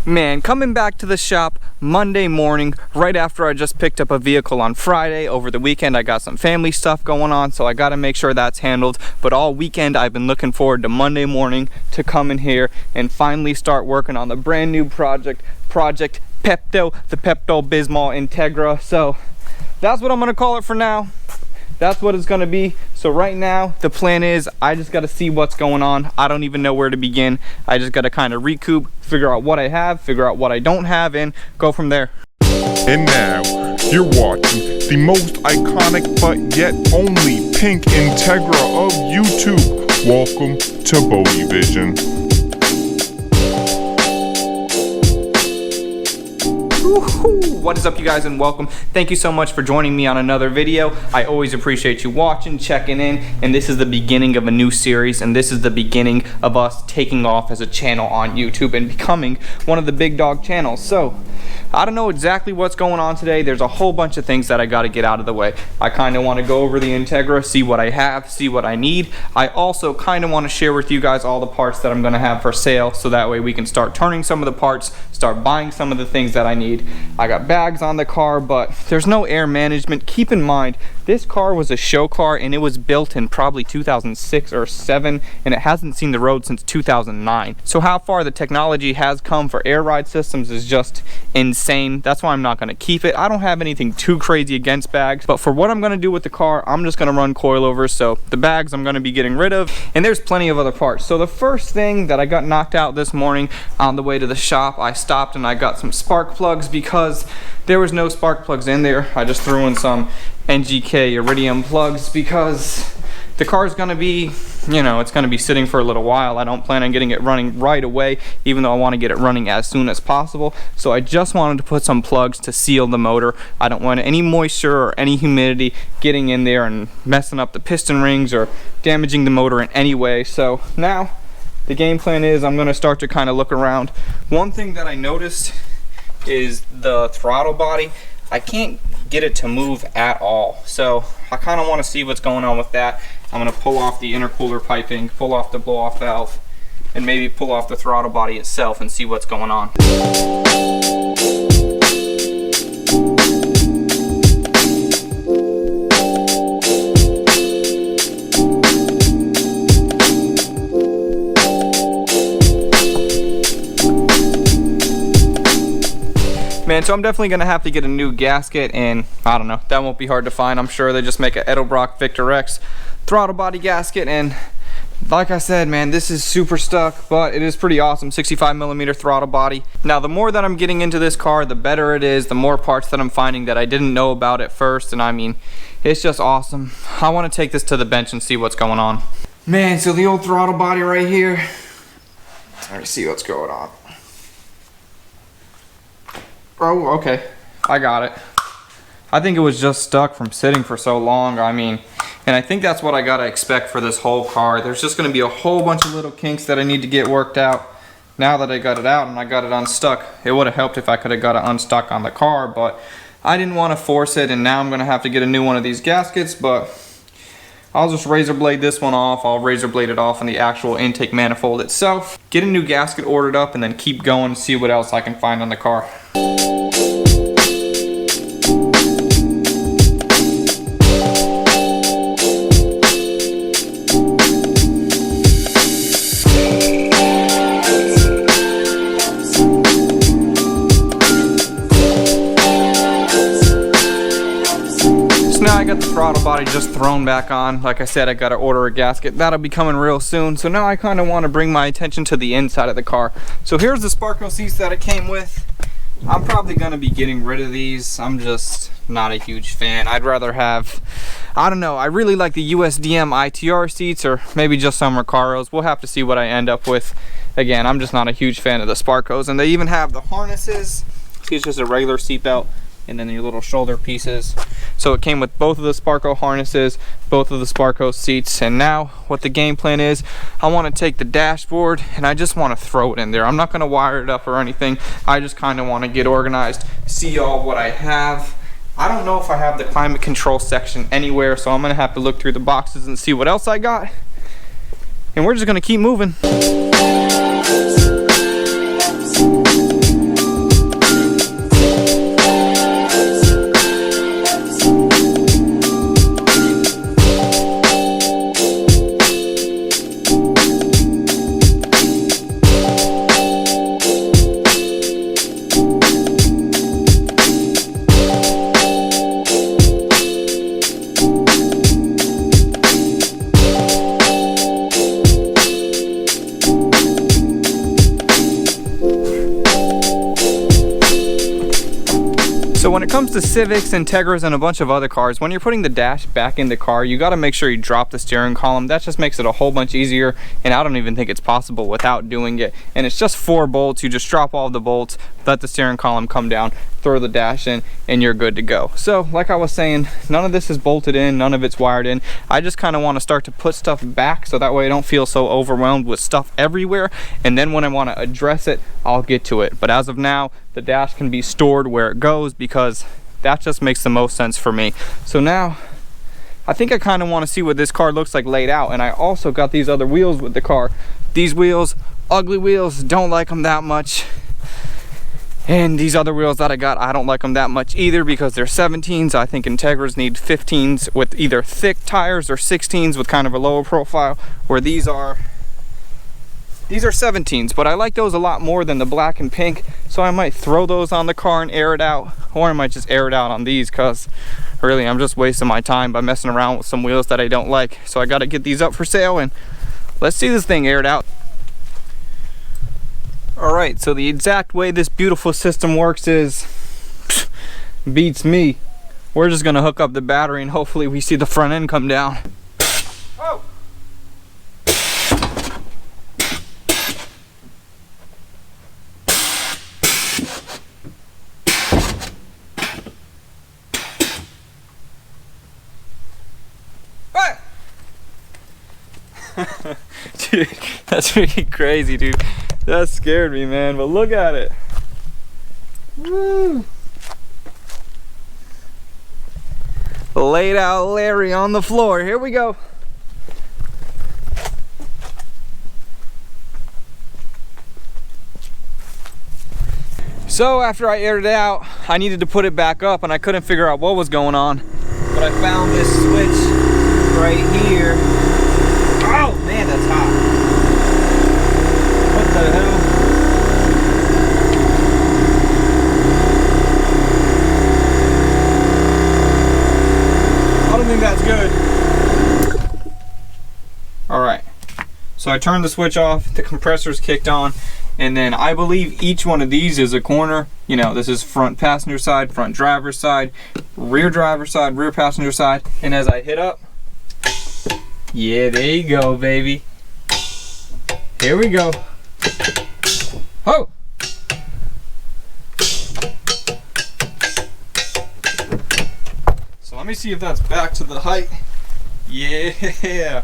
Man, coming back to the shop Monday morning, right after I just picked up a vehicle on Friday. Over the weekend I got some family stuff going on, so I gotta make sure that's handled. But all weekend I've been looking forward to Monday morning to come in here and finally start working on the brand new project Pepto, the Pepto-Bismol Integra. So that's what I'm gonna call it for now. That's what it's gonna be. So right now the plan is I just gotta see what's going on. I don't even know where to begin. I just gotta kind of recoup, figure out what I have, figure out what I don't have, and go from there. And now you're watching the most iconic but yet only pink Integra of YouTube. Welcome to BodeVision. What is up, you guys, and welcome. Thank you so much for joining me on another video. I always appreciate you watching, checking in, and this is the beginning of a new series, and this is the beginning of us taking off as a channel on YouTube and becoming one of the big dog channels. So I don't know exactly what's going on today. There's a whole bunch of things that I got to get out of the way. I kind of want to go over the Integra, see what I have, see what I need. I also kind of want to share with you guys all the parts that I'm going to have for sale, so that way we can start turning some of the parts, start buying some of the things that I need. I got bags on the car, but there's no air management. Keep in mind, this car was a show car and it was built in probably 2006 or 7, and it hasn't seen the road since 2009. So how far the technology has come for air ride systems is just insane. That's why I'm not going to keep it. I don't have anything too crazy against bags, but for what I'm going to do with the car, I'm just going to run coilovers. So the bags I'm going to be getting rid of, and there's plenty of other parts. So the first thing that I got knocked out this morning on the way to the shop, I stopped and I got some spark plugs because there was no spark plugs in there. I just threw in some NGK Iridium plugs because the car is going to be, you know, it's going to be sitting for a little while. I don't plan on getting it running right away, even though I want to get it running as soon as possible. So I just wanted to put some plugs to seal the motor. I don't want any moisture or any humidity getting in there and messing up the piston rings or damaging the motor in any way. So now the game plan is I'm going to start to kind of look around. One thing that I noticed is the throttle body. I can't get it to move at all, so I kind of want to see what's going on with that. I'm going to pull off the intercooler piping, pull off the blow off valve, and maybe pull off the throttle body itself and see what's going on. Man, so I'm definitely gonna have to get a new gasket, and I don't know, that won't be hard to find. I'm sure they just make a Edelbrock Victor X throttle body gasket, and like I said, man, this is super stuck, but it is pretty awesome. 65mm throttle body. Now, the more that I'm getting into this car, the better it is, the more parts that I'm finding that I didn't know about at first, and I mean, it's just awesome. I want to take this to the bench and see what's going on. Man, so the old throttle body right here. Let me see what's going on. Oh, okay, I got it. I think it was just stuck from sitting for so long. I mean, and I think that's what I gotta expect for this whole car. There's just gonna be a whole bunch of little kinks that I need to get worked out. Now that I got it out and I got it unstuck, it would have helped if I could have got it unstuck on the car, but I didn't want to force it, and now I'm gonna have to get a new one of these gaskets, but I'll just razor blade this one off. I'll razor blade it off on the actual intake manifold itself, get a new gasket ordered up, and then keep going and see what else I can find on the car. Now I got the throttle body just thrown back on. Like I said, I gotta order a gasket. That'll be coming real soon. So now I kind of want to bring my attention to the inside of the car. So here's the Sparco seats that it came with. I'm probably gonna be getting rid of these. I'm just not a huge fan. I'd rather have, I don't know, I really like the USDM ITR seats, or maybe just some Recaros. We'll have to see what I end up with. Again, I'm just not a huge fan of the Sparcos. And they even have the harnesses. See, it's just a regular seat belt, and then your little shoulder pieces. So it came with both of the Sparco harnesses, both of the Sparco seats, and now what the game plan is, I want to take the dashboard and I just want to throw it in there. I'm not going to wire it up or anything. I just kind of want to get organized, see all what I have. I don't know if I have the climate control section anywhere, so I'm going to have to look through the boxes and see what else I got. And we're just going to keep moving. when it comes to Civics, Integras, and a bunch of other cars, when you're putting the dash back in the car, you got to make sure you drop the steering column. That just makes it a whole bunch easier, and I don't even think it's possible without doing it. And it's just 4 bolts. You just drop all the bolts, let the steering column come down, throw the dash in, and you're good to go. So like I was saying, none of this is bolted in, none of it's wired in. I just kind of want to start to put stuff back so that way I don't feel so overwhelmed with stuff everywhere, and then when I want to address it, I'll get to it. But as of now, the dash can be stored where it goes because that just makes the most sense for me. So now I think I kind of want to see what this car looks like laid out, and I also got these other wheels with the car. These wheels, ugly wheels, don't like them that much. And these other wheels that I got, I don't like them that much either because they're 17s. I think Integras need 15s with either thick tires or 16s with kind of a lower profile, where these are 17s, but I like those a lot more than the black and pink, so I might throw those on the car and air it out, or I might just air it out on these because really I'm just wasting my time by messing around with some wheels that I don't like. So I got to get these up for sale, and let's see this thing aired out. Alright, so the exact way this beautiful system works is beats me. We're just gonna hook up the battery and hopefully we see the front end come down. Oh! Dude, that's freaking crazy, dude. That scared me, man, but look at it. Woo! Laid out Larry on the floor. Here we go. So after I aired it out, I needed to put it back up and I couldn't figure out what was going on. But I found this switch right here. Oh man, that's hot. What the hell? I don't think that's good. Alright, so I turned the switch off, the compressor's kicked on, and then I believe each one of these is a corner. You know, this is front passenger side, front driver's side, rear driver's side, rear passenger side, and as I hit up, yeah, there you go, baby. Here we go. Oh! So let me see if that's back to the height. Yeah!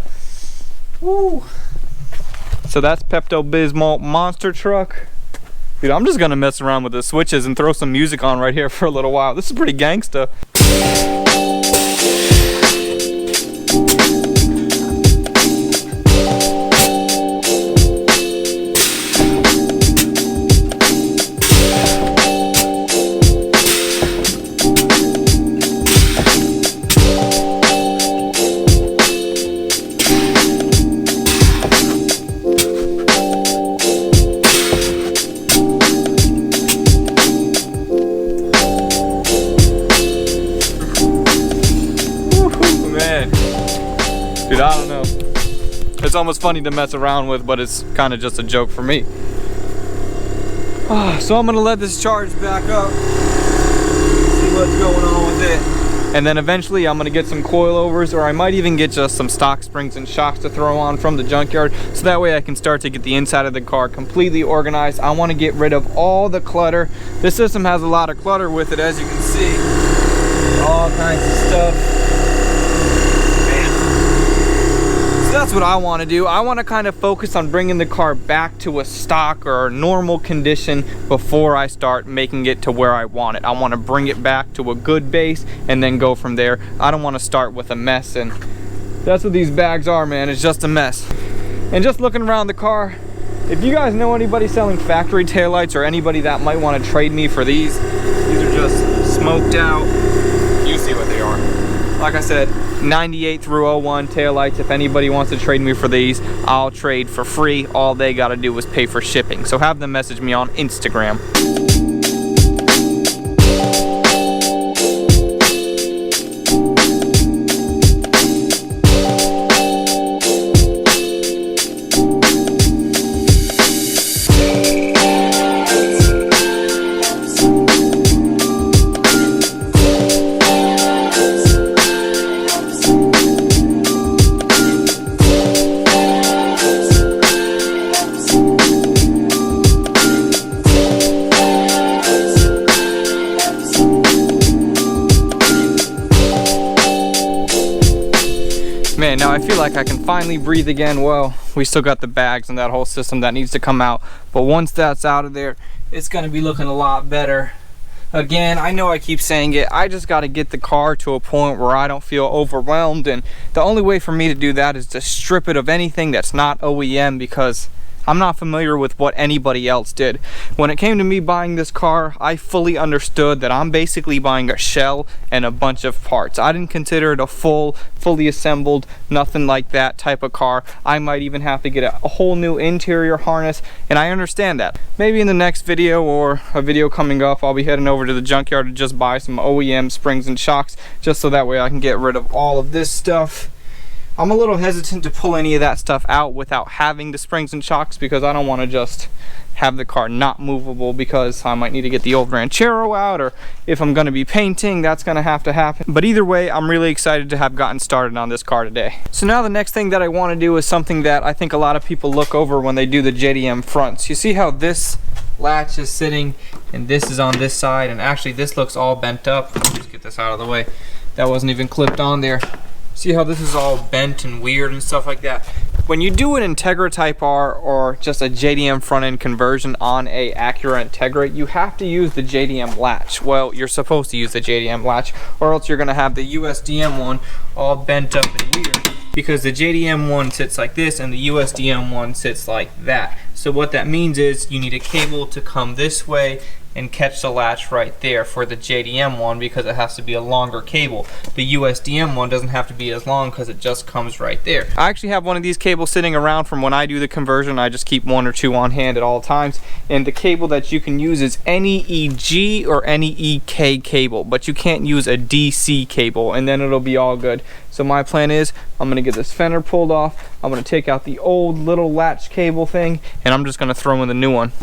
Woo! So that's Pepto-Bismol monster truck. Dude, I'm just gonna mess around with the switches and throw some music on right here for a little while. This is pretty gangsta. Dude, I don't know. It's almost funny to mess around with, but it's kind of just a joke for me. So I'm gonna let this charge back up, see what's going on with it. And then eventually I'm gonna get some coilovers, or I might even get just some stock springs and shocks to throw on from the junkyard, so that way I can start to get the inside of the car completely organized. I wanna get rid of all the clutter. This system has a lot of clutter with it, as you can see. All kinds of stuff. That's what I want to do. I want to kind of focus on bringing the car back to a stock or a normal condition before I start making it to where I want it. I want to bring it back to a good base and then go from there. I don't want to start with a mess, and that's what these bags are, man. It's just a mess. And just looking around the car, if you guys know anybody selling factory taillights or anybody that might want to trade me for these are just smoked out. You see what they are. Like I said, 98 through 01 taillights. If anybody wants to trade me for these, I'll trade for free. All they gotta do is pay for shipping. So have them message me on Instagram. like I can finally breathe again. Well, we still got the bags and that whole system that needs to come out, but once that's out of there, it's gonna be looking a lot better. Again, I know I keep saying it, I just got to get the car to a point where I don't feel overwhelmed, and the only way for me to do that is to strip it of anything that's not OEM, because I'm not familiar with what anybody else did. When it came to me buying this car, I fully understood that I'm basically buying a shell and a bunch of parts. I didn't consider it a fully assembled, nothing like that type of car. I might even have to get a whole new interior harness, and I understand that. Maybe in the next video or a video coming up, I'll be heading over to the junkyard to just buy some OEM springs and shocks, just so that way I can get rid of all of this stuff. I'm a little hesitant to pull any of that stuff out without having the springs and shocks, because I don't want to just have the car not movable, because I might need to get the old Ranchero out, or if I'm going to be painting, that's going to have to happen. But either way, I'm really excited to have gotten started on this car today. So now the next thing that I want to do is something that I think a lot of people look over when they do the JDM fronts. You see how this latch is sitting and this is on this side, and actually this looks all bent up. Let's just get this out of the way. That wasn't even clipped on there. See how this is all bent and weird and stuff like that? When you do an Integra Type R or just a JDM front end conversion on a Acura Integra, you have to use the JDM latch. Well, you're supposed to use the JDM latch, or else you're gonna have the USDM one all bent up and weird, because the JDM one sits like this and the USDM one sits like that. So what that means is you need a cable to come this way and catch the latch right there for the JDM one, because it has to be a longer cable. The USDM one doesn't have to be as long because it just comes right there. I actually have one of these cables sitting around from when I do the conversion. I just keep one or two on hand at all times, and the cable that you can use is any EG or any EK cable, but you can't use a DC cable, and then it'll be all good. So my plan is I'm gonna get this fender pulled off, I'm gonna take out the old little latch cable thing, and I'm just gonna throw in the new one.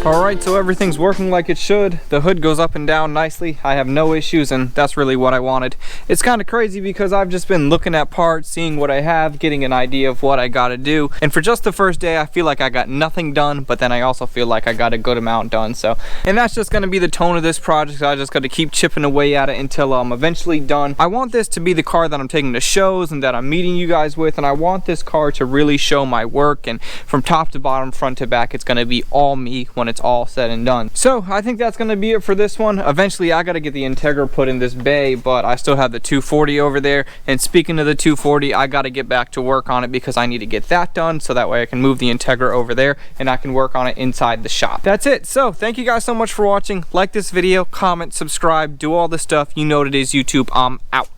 Alright, so everything's working like it should. The hood goes up and down nicely. I have no issues, and that's really what I wanted. It's kind of crazy because I've just been looking at parts, seeing what I have, getting an idea of what I gotta do. And for just the first day, I feel like I got nothing done, but then I also feel like I got a good amount done. And that's just gonna be the tone of this project. I just gotta keep chipping away at it until I'm eventually done. I want this to be the car that I'm taking to shows and that I'm meeting you guys with, and I want this car to really show my work, and from top to bottom, front to back, it's gonna be all me when it's all said and done. So I think that's gonna be it for this one. Eventually I gotta get the Integra put in this bay, but I still have the 240 over there, and speaking of the 240, I gotta get back to work on it because I need to get that done so that way I can move the Integra over there and I can work on it inside the shop. That's it. So thank you guys so much for watching. Like this video, comment, subscribe, do all the stuff. You know what it is, YouTube. I'm out.